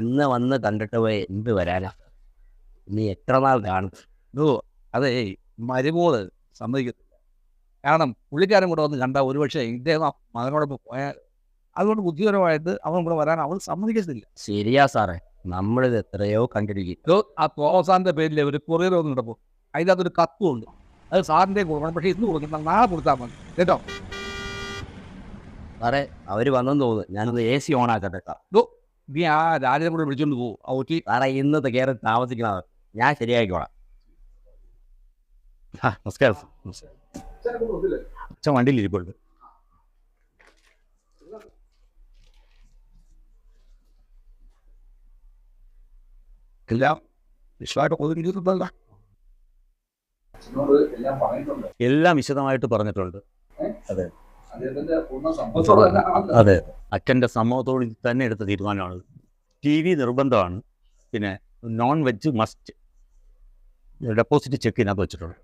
ഇന്ന് വന്ന് കണ്ടിട്ട് പോയി എന്ത് വരാനാ? നീ എത്ര നാൾ കാണും? അതെ, മരുമോള് സമ്മതിക്കത്തില്ല. കാരണം പുള്ളിക്കാരൻ കൂടെ വന്ന് കണ്ടാൽ ഒരുപക്ഷെ ഇദ്ദേഹം ആ മകനോടൊപ്പം പോയാൽ അതുകൊണ്ട് ബുദ്ധിപരമായിട്ട് അവൻ കൂടെ വരാൻ അവൾ സമ്മതിക്കത്തില്ല. ശരിയാ സാറേ, നമ്മളിത് എത്രയോ കണ്ടിരിക്കും. ആ തോമസാറിൻ്റെ പേരിൽ ഒരു കൊറിയർ വന്നിട്ടപ്പോൾ അതിൻ്റെ അകത്തൊരു കത്തുണ്ട്. അത് സാറിൻ്റെ കൊടുക്കണം, പക്ഷേ ഇന്ന് കൊടുക്കണം, നാളെ കൊടുത്താൽ മതി കേട്ടോ. സാറേ, അവർ വന്നെന്ന് തോന്നുന്നു. ഞാനത് AC ഓൺ ആക്കട്ടെ സാർ. നീ ആ രാജനെ കൂടെ വിളിച്ചോണ്ട് പോകും. ഓക്കെ സാറേ, ഇന്നത്തെ കയറി താമസിക്കണത് ഞാൻ ശരിയാക്കിക്കോളാം. നമസ്കാരം. അച്ഛൻ വണ്ടിയിലിരിപ്പുണ്ട്. എല്ലാം വിശ്വാസമായിട്ട് ഒതുങ്ങിയിട്ടുണ്ടല്ല. എല്ലാം വിശദമായിട്ട് പറഞ്ഞിട്ടുണ്ട്. അതെ അതെ, അച്ഛൻ്റെ സമ്മതത്തോട് തന്നെ എടുത്ത തീരുമാനമാണ്. TV നിർബന്ധമാണ്. പിന്നെ non veg must. Deposit check ഇതിനകത്ത് വെച്ചിട്ടുണ്ട്.